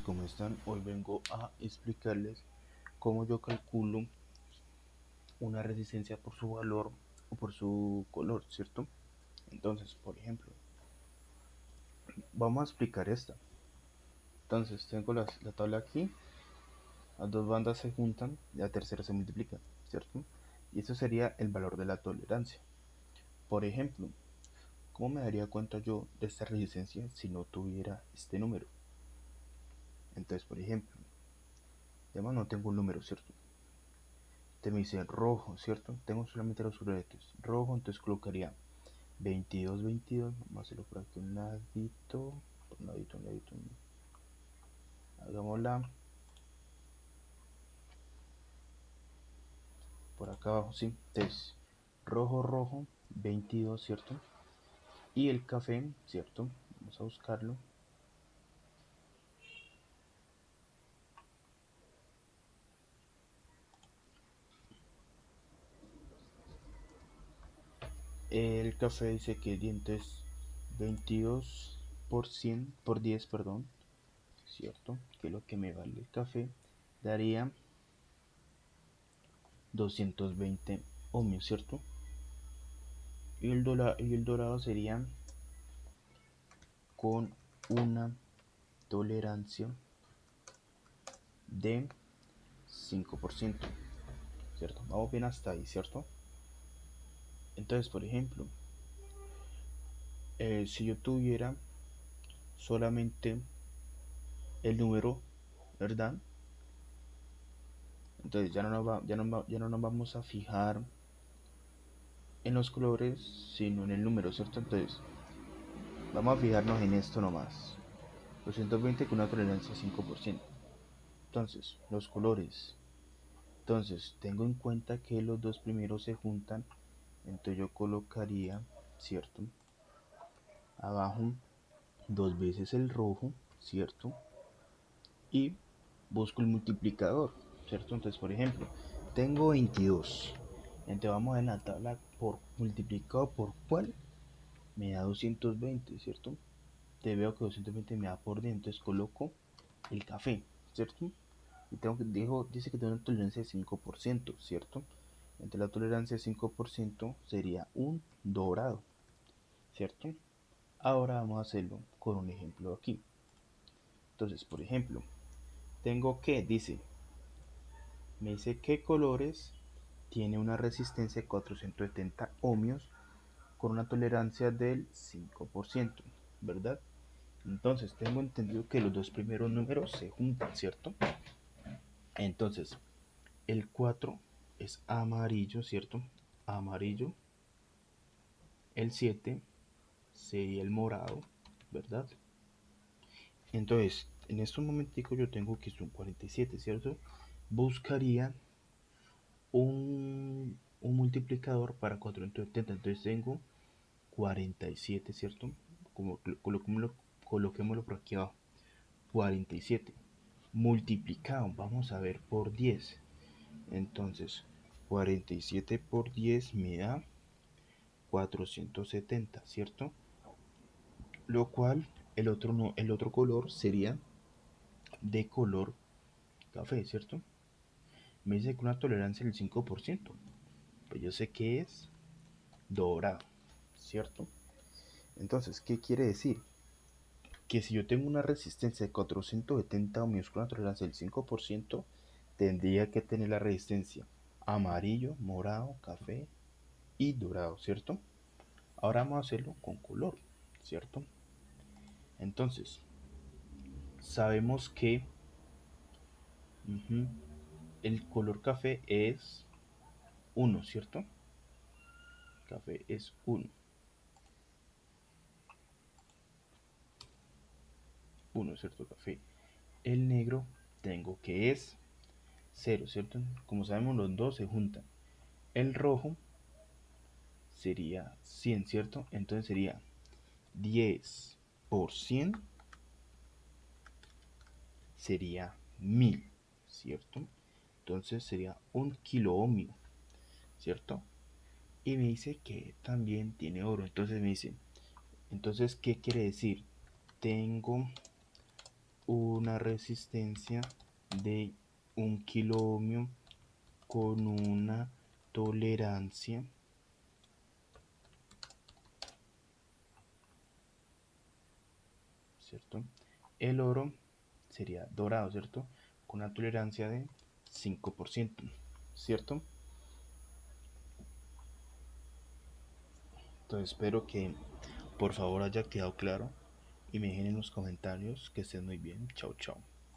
¿cómo están? Hoy vengo a explicarles cómo yo calculo una resistencia por su valor o por su color, ¿cierto? Entonces, por ejemplo, vamos a explicar esta. Entonces, tengo la tabla aquí, las dos bandas se juntan y la tercera se multiplica, ¿cierto? Y eso sería el valor de la tolerancia. Por ejemplo, ¿cómo me daría cuenta yo de esta resistencia si no tuviera este número? Entonces, por ejemplo, además no tengo un número, ¿cierto? Te me dice rojo, ¿cierto? Tengo solamente los sobretes rojo, entonces colocaría 22, 22. Vamos a hacerlo por aquí un ladito, un ladito, un ladito. Hagámosla por acá abajo, ¿sí? Entonces, rojo, rojo, 22, ¿cierto? Y el café, ¿cierto? Vamos a buscarlo. El café dice que entonces 22 por 100, por 10, perdón, ¿cierto? Que es lo que me vale el café, daría 220 ohmios, ¿cierto? Y el dorado sería con una tolerancia de 5%, ¿cierto? Vamos bien hasta ahí, ¿cierto? Entonces, por ejemplo, si yo tuviera solamente el número, ¿verdad? Entonces ya no nos vamos a fijar en los colores, sino en el número, ¿cierto? Entonces, vamos a fijarnos en esto nomás. 220 con una tolerancia de 5%. Entonces, los colores. Entonces, tengo en cuenta que los dos primeros se juntan. Entonces yo colocaría, ¿cierto? Abajo dos veces el rojo, ¿cierto? Y busco el multiplicador, ¿cierto? Entonces, por ejemplo, tengo 22. Entonces vamos a la tabla por multiplicado por cuál me da 220, ¿cierto? Te veo que 220 me da por dentro, entonces coloco el café, ¿cierto? Y dice que tengo una tolerancia de 5%, ¿cierto? Entre la tolerancia de 5% sería un dorado, ¿cierto? Ahora vamos a hacerlo con un ejemplo aquí. Entonces, por ejemplo, tengo que, me dice qué colores tiene una resistencia de 470 ohmios con una tolerancia del 5%, ¿verdad? Entonces, tengo entendido que los dos primeros números se juntan, ¿cierto? Entonces, el 4 es amarillo, ¿cierto? Amarillo. El 7 sería el morado, ¿verdad? Entonces, en estos momenticos yo tengo que son 47, ¿cierto? Buscaría un multiplicador para 470. Entonces tengo 47, ¿cierto? Como coloquémoslo por aquí abajo. 47 multiplicado, vamos a ver, por 10. Entonces, 47 por 10 me da 470, ¿cierto? Lo cual el otro color sería de color café, ¿cierto? Me dice que una tolerancia del 5%. Pues yo sé que es dorado, ¿cierto? Entonces, ¿qué quiere decir? Que si yo tengo una resistencia de 470 ohmios con una tolerancia del 5%, tendría que tener la resistencia amarillo, morado, café y dorado, ¿cierto? Ahora vamos a hacerlo con color, ¿cierto? Entonces, sabemos que el color café es 1, ¿cierto? Café es 1. 1, ¿cierto? Café. El negro tengo que es 0, ¿cierto? Como sabemos, los dos se juntan. El rojo sería 100, ¿cierto? Entonces sería 10 por 100 sería 1000, ¿cierto? Entonces sería un kilo ohmio, ¿cierto? Y me dice que también tiene oro. Entonces me dice, entonces, ¿qué quiere decir? Tengo una resistencia de 1 kilo ohmio con una tolerancia, ¿cierto? El oro sería dorado, ¿cierto? Con una tolerancia de 5%, ¿cierto? Entonces espero que por favor haya quedado claro y me dejen en los comentarios. Que estén muy bien. Chao, chao.